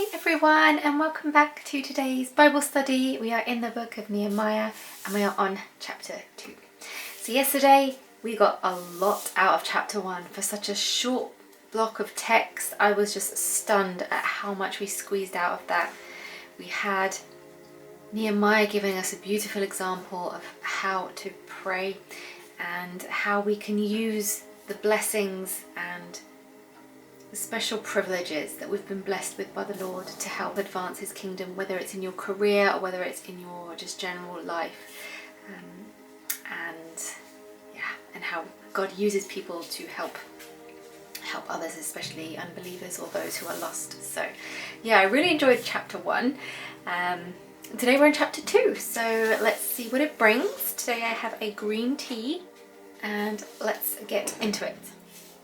Hey everyone, and welcome back to today's Bible study. We are in the book of Nehemiah and we are on chapter 2. So yesterday we got a lot out of chapter 1 for such a short block of text. I was just stunned at how much we squeezed out of that. We had Nehemiah giving us a beautiful example of how to pray and how we can use the blessings and the special privileges that we've been blessed with by the Lord to help advance His kingdom, whether it's in your career or whether it's in your just general life, and how God uses people to help others, especially unbelievers or those who are lost. So yeah, I really enjoyed chapter 1. Today we're in chapter 2, so let's see what it brings. Today I have a green tea and let's get into it.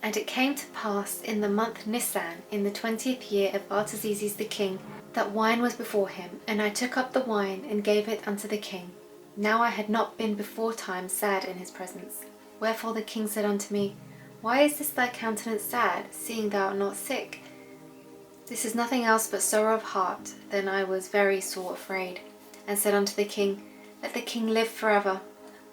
And it came to pass in the month Nisan, in the 20th year of Artaxerxes the king, that wine was before him, and I took up the wine and gave it unto the king. Now I had not been before time sad in his presence. Wherefore the king said unto me, Why is this thy countenance sad, seeing thou art not sick? This is nothing else but sorrow of heart. Then I was very sore afraid, and said unto the king, Let the king live forever.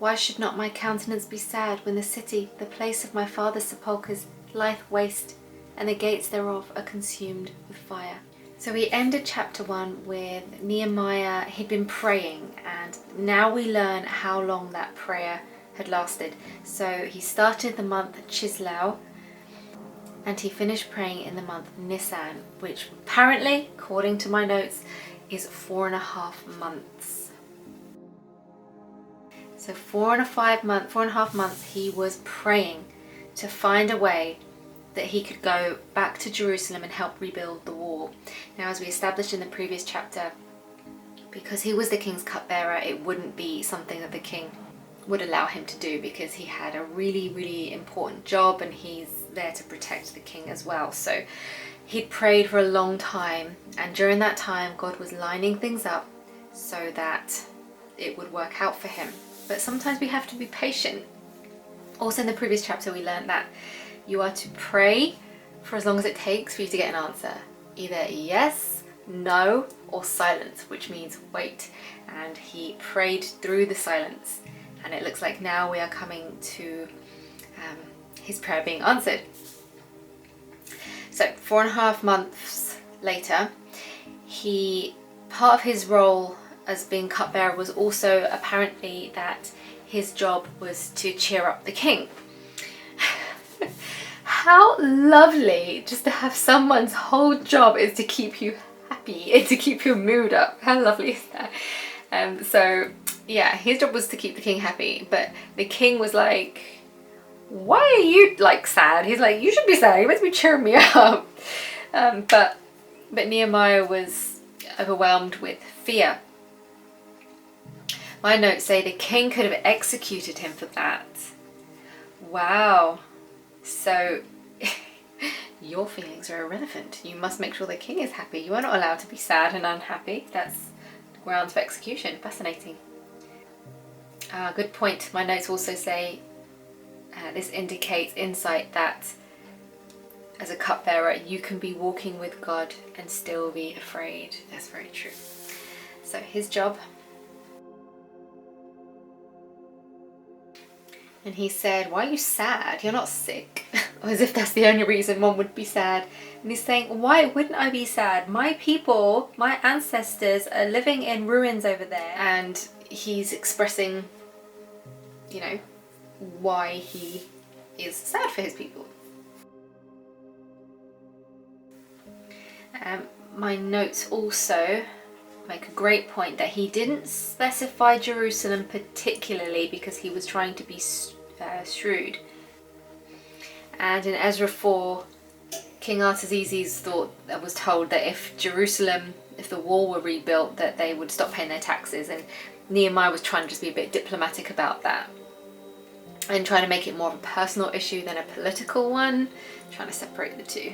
Why should not my countenance be sad when the city, the place of my father's sepulchres, lieth waste, and the gates thereof are consumed with fire? So we ended chapter 1 with Nehemiah. He'd been praying, and now we learn how long that prayer had lasted. So he started the month Chislev, and he finished praying in the month Nisan, which apparently, according to my notes, is 4.5 months. So 4.5 months he was praying to find a way that he could go back to Jerusalem and help rebuild the wall. Now, as we established in the previous chapter, because he was the king's cupbearer, it wouldn't be something that the king would allow him to do, because he had a really, really important job and he's there to protect the king as well. So he'd prayed for a long time, and during that time God was lining things up so that it would work out for him. But sometimes we have to be patient. Also in the previous chapter we learned that you are to pray for as long as it takes for you to get an answer. Either yes, no, or silence, which means wait. And he prayed through the silence. And it looks like now we are coming to his prayer being answered. So 4.5 months later, part of his role as being cupbearer was also apparently that his job was to cheer up the king. How lovely just to have someone's whole job is to keep you happy and to keep your mood up. How lovely is that? So yeah, his job was to keep the king happy, but the king was like, why are you like sad? He's like, you should be sad, you must be cheering me up. But Nehemiah was overwhelmed with fear. My notes say the king could have executed him for that. Wow. So your feelings are irrelevant. You must make sure the king is happy. You are not allowed to be sad and unhappy. That's grounds for execution. Fascinating. Good point. My notes also say this indicates insight that as a cupbearer you can be walking with God and still be afraid. That's very true. So his job. And he said, why are you sad? You're not sick. As if that's the only reason one would be sad. And he's saying, why wouldn't I be sad? My people, my ancestors are living in ruins over there. And he's expressing, why he is sad for his people. My notes also make a great point that he didn't specify Jerusalem particularly because he was trying to be shrewd. And in Ezra 4, King Artaxerxes was told that if the wall were rebuilt, that they would stop paying their taxes, and Nehemiah was trying to just be a bit diplomatic about that and trying to make it more of a personal issue than a political one, trying to separate the two.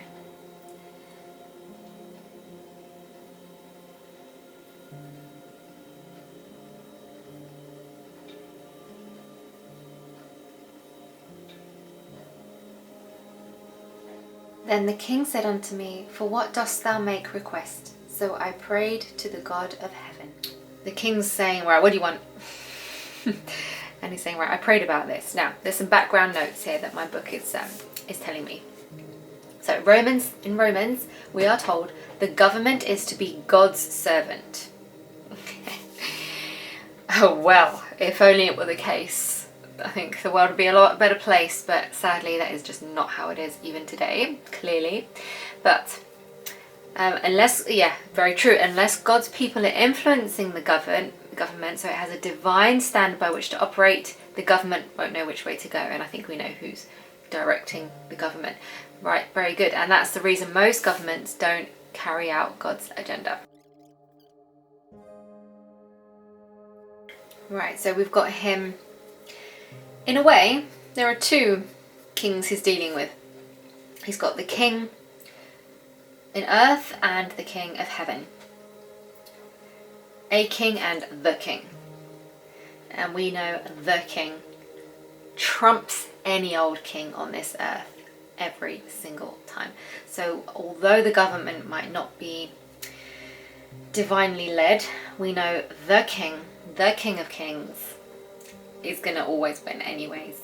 Then the king said unto me, For what dost thou make request? So I prayed to the God of heaven. The king's saying, right, what do you want? And he's saying, right, I prayed about this. Now, there's some background notes here that my book is telling me. So in Romans, we are told the government is to be God's servant. Oh, well, if only it were the case. I think the world would be a lot better place, but sadly that is just not how it is even today, clearly. But very true, unless God's people are influencing the government, so it has a divine standard by which to operate, the government won't know which way to go. And I think we know who's directing the government. Right, very good. And that's the reason most governments don't carry out God's agenda. Right, so we've got him, in a way, there are two kings he's dealing with. He's got the king in earth and the king of heaven. A king and the king. And we know the king trumps any old king on this earth every single time. So although the government might not be divinely led, we know the king of kings, is going to always win anyways.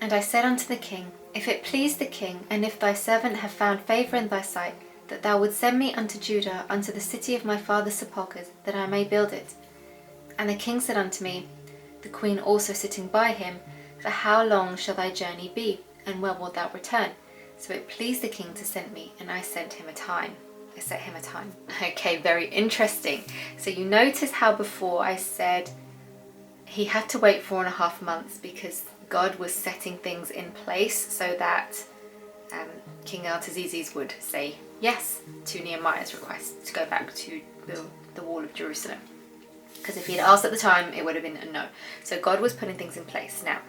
And I said unto the king, if it please the king, and if thy servant have found favour in thy sight, that thou would send me unto Judah, unto the city of my father's sepulchres, that I may build it. And the king said unto me, the queen also sitting by him, for how long shall thy journey be, and when wilt thou return? So it pleased the king to send me, and I set him a time. Okay, very interesting. So you notice how before I said he had to wait 4.5 months because God was setting things in place so that King Artaxerxes would say yes to Nehemiah's request to go back to build the wall of Jerusalem. Because if he had asked at the time, it would have been a no. So God was putting things in place. Now,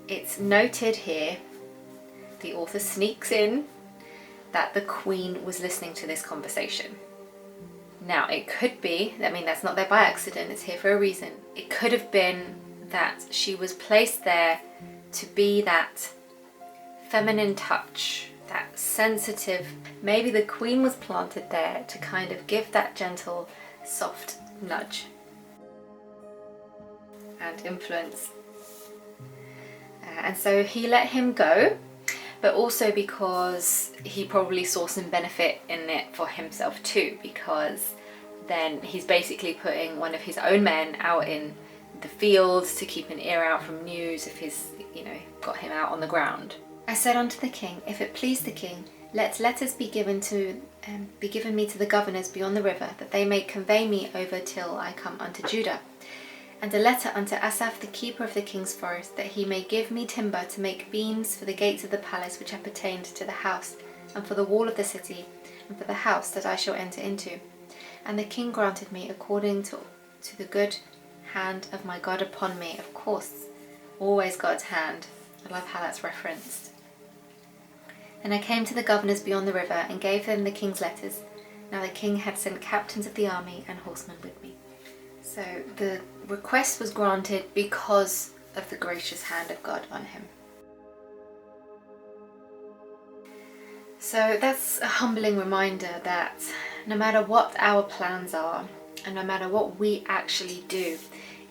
it's noted here, the author sneaks in that the queen was listening to this conversation. Now, it could be, that's not there by accident, it's here for a reason. It could have been that she was placed there to be that feminine touch, that sensitive. Maybe the queen was planted there to kind of give that gentle, soft nudge and influence. And so he let him go, but also because he probably saw some benefit in it for himself too, because then he's basically putting one of his own men out in the fields to keep an ear out from news if he's, got him out on the ground. I said unto the king, if it please the king, let letters be given me to the governors beyond the river, that they may convey me over till I come unto Judah. And a letter unto Asaph the keeper of the king's forest, that he may give me timber to make beams for the gates of the palace which appertained to the house, and for the wall of the city, and for the house that I shall enter into. And the king granted me according to the good hand of my God upon me. Of course, always God's hand. I love how that's referenced. And I came to the governors beyond the river, and gave them the king's letters. Now the king had sent captains of the army and horsemen with me. So the request was granted because of the gracious hand of God on him. So that's a humbling reminder that no matter what our plans are, and no matter what we actually do,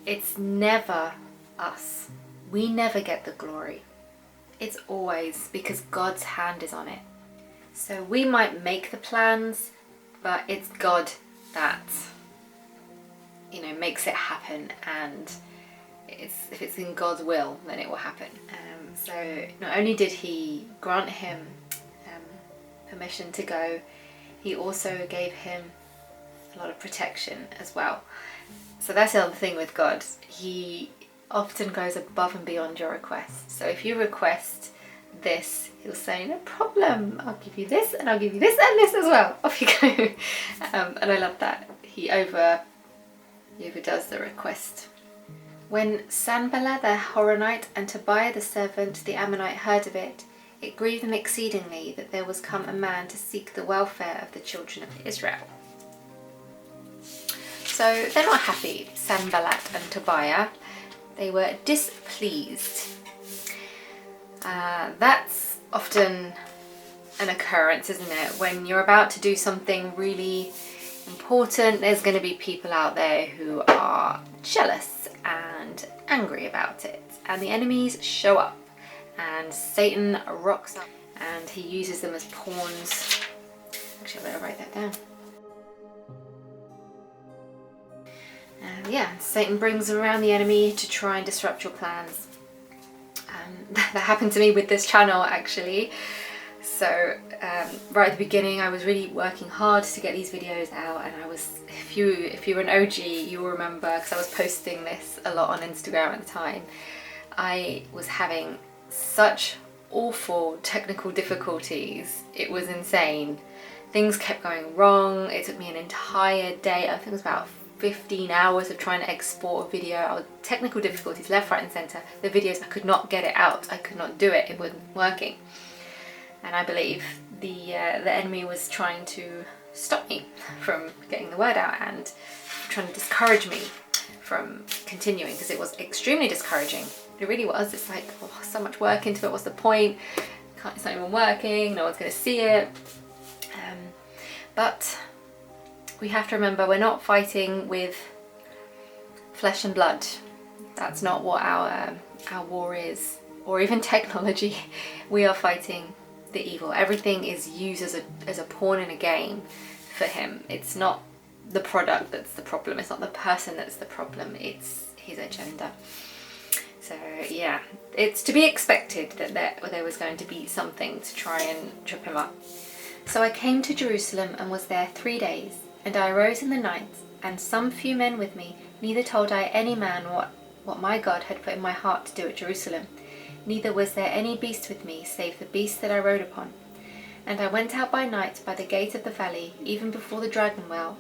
it's never us. We never get the glory. It's always because God's hand is on it. So we might make the plans, but it's God that makes it happen, and if it's in God's will, then it will happen. So not only did he grant him permission to go, he also gave him a lot of protection as well. So that's the other thing with God. He often goes above and beyond your request. So if you request this, he'll say, no problem, I'll give you this, and I'll give you this and this as well. Off you go. And I love that. He overdoes the request. When Sanballat the Horonite and Tobiah the servant, the Ammonite, heard of it, it grieved them exceedingly that there was come a man to seek the welfare of the children of Israel. So they're not happy, Sanballat and Tobiah. They were displeased. That's often an occurrence, isn't it? When you're about to do something really important, there's going to be people out there who are jealous and angry about it, and the enemies show up, and Satan rocks up and he uses them as pawns. Actually, I better write that down. And yeah, Satan brings around the enemy to try and disrupt your plans. That happened to me with this channel, actually. So right at the beginning, I was really working hard to get these videos out, and I was, if you're an OG, you will remember, because I was posting this a lot on Instagram at the time, I was having such awful technical difficulties. It was insane. Things kept going wrong. It took me an entire day, I think it was about 15 hours of trying to export a video. I was technical difficulties left, right and centre. The videos, I could not get it out. I could not do it. It wasn't working. And I believe the enemy was trying to stop me from getting the word out and trying to discourage me from continuing, because it was extremely discouraging. It really was. It's like, oh, so much work into it. What's the point? It's not even working. No one's going to see it. But we have to remember, we're not fighting with flesh and blood. That's not what our war is, or even technology. We are fighting the evil. Everything is used as a pawn in a game for him. It's not the product that's the problem. It's not the person that's the problem. It's his agenda. So yeah, it's to be expected that there was going to be something to try and trip him up. So I came to Jerusalem and was there 3 days. And I arose in the night, and some few men with me. Neither told I any man what my God had put in my heart to do at Jerusalem. Neither was there any beast with me, save the beast that I rode upon. And I went out by night by the gate of the valley, even before the dragon well,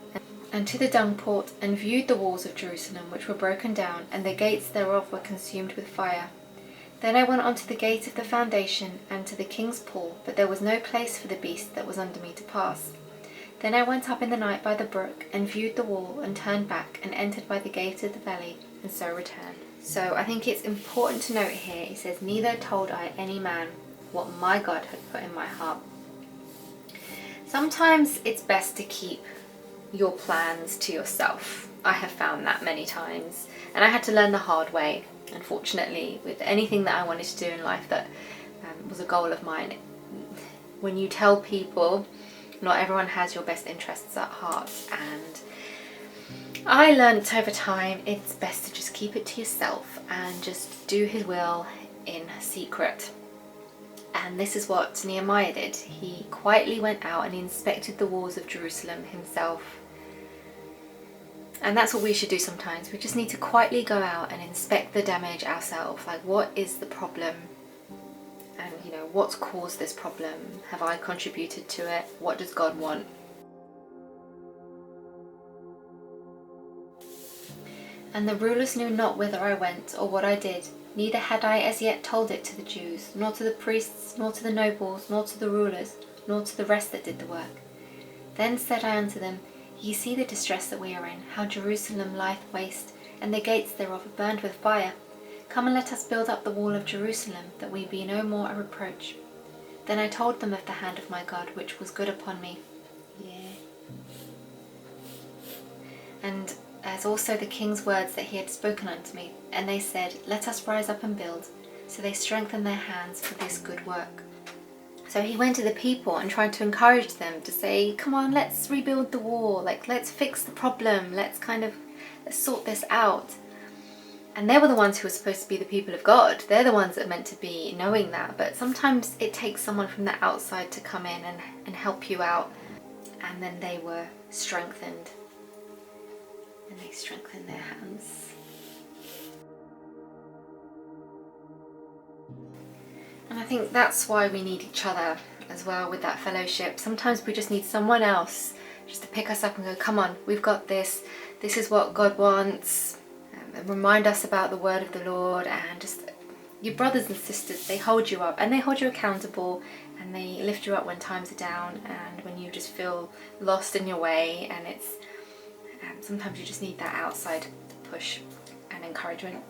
and to the dung port, and viewed the walls of Jerusalem, which were broken down, and the gates thereof were consumed with fire. Then I went on to the gate of the foundation, and to the king's pool, but there was no place for the beast that was under me to pass. Then I went up in the night by the brook, and viewed the wall, and turned back, and entered by the gate of the valley, and so returned. So I think it's important to note here, it says, neither told I any man what my God had put in my heart. Sometimes it's best to keep your plans to yourself. I have found that many times, and I had to learn the hard way, unfortunately, with anything that I wanted to do in life that was a goal of mine. When you tell people, not everyone has your best interests at heart, and I learnt over time it's best to just keep it to yourself and just do his will in secret. And this is what Nehemiah did. He quietly went out and he inspected the walls of Jerusalem himself. And that's what we should do sometimes. We just need to quietly go out and inspect the damage ourselves. Like, what is the problem? And, what's caused this problem? Have I contributed to it? What does God want? And the rulers knew not whither I went, or what I did. Neither had I as yet told it to the Jews, nor to the priests, nor to the nobles, nor to the rulers, nor to the rest that did the work. Then said I unto them, Ye see the distress that we are in, how Jerusalem lieth waste, and the gates thereof are burned with fire. Come and let us build up the wall of Jerusalem, that we be no more a reproach. Then I told them of the hand of my God, which was good upon me. And as also the king's words that he had spoken unto me. And they said, Let us rise up and build. So they strengthened their hands for this good work. So he went to the people and tried to encourage them to say, come on, let's rebuild the wall. Let's fix the problem. Let's sort this out. And they were the ones who were supposed to be the people of God. They're the ones that are meant to be knowing that. But sometimes it takes someone from the outside to come in and help you out. And then they were strengthened. And they strengthened their hands. And I think that's why we need each other as well with that fellowship. Sometimes we just need someone else just to pick us up and go, come on, we've got this. This is what God wants. And remind us about the word of the Lord. And just your brothers and sisters, they hold you up and they hold you accountable, and they lift you up when times are down and when you just feel lost in your way. And it's sometimes you just need that outside push and encouragement.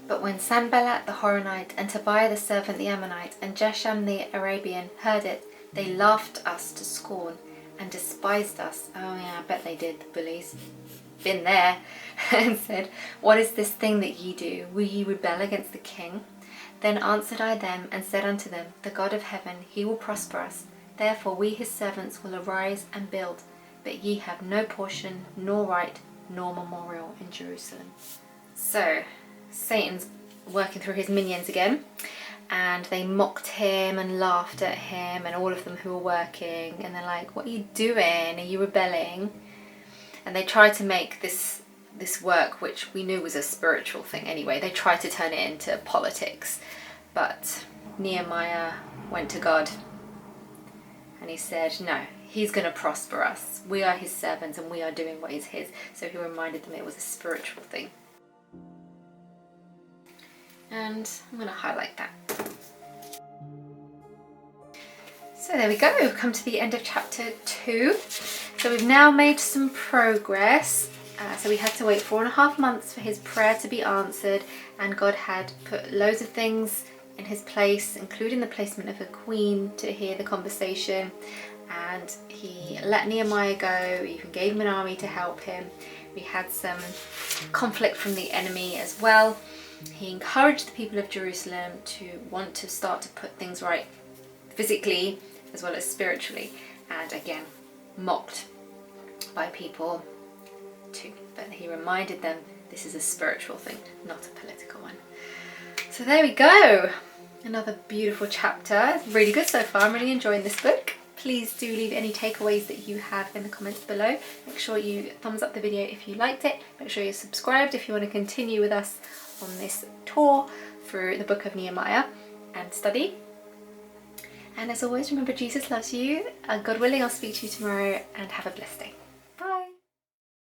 But when Sanballat the Horonite, and Tobiah the servant the Ammonite, and Geshem the Arabian heard it, They laughed us to scorn and despised us. Oh yeah, I bet they did, the bullies. Been there. And said, what is this thing that ye do? Will ye rebel against the king? Then answered I them and said unto them, the God of heaven, he will prosper us. Therefore we his servants will arise and build. But ye have no portion, nor right, nor memorial in Jerusalem. So Satan's working through his minions again, and they mocked him and laughed at him and all of them who were working, and they're like, what are you doing? Are you rebelling? And they tried to make this work, which we knew was a spiritual thing anyway, they tried to turn it into politics. But Nehemiah went to God and he said, no, he's going to prosper us. We are his servants and we are doing what is his. So he reminded them it was a spiritual thing. And I'm going to highlight that. So there we go, we've come to the end of chapter 2. So we've now made some progress. So we had to wait 4.5 months for his prayer to be answered, and God had put loads of things in his place, including the placement of a queen to hear the conversation. And he let Nehemiah go, even gave him an army to help him. We had some conflict from the enemy as well. He encouraged the people of Jerusalem to want to start to put things right physically as well as spiritually, and again mocked by people too. But he reminded them this is a spiritual thing, not a political one. So there we go, another beautiful chapter. Really good so far. I'm really enjoying this book. Please do leave any takeaways that you have in the comments below. Make sure you thumbs up the video if you liked it. Make sure you're subscribed if you want to continue with us on this tour through the book of Nehemiah and study. And as always, remember Jesus loves you. God willing, I'll speak to you tomorrow, and have a blessed day.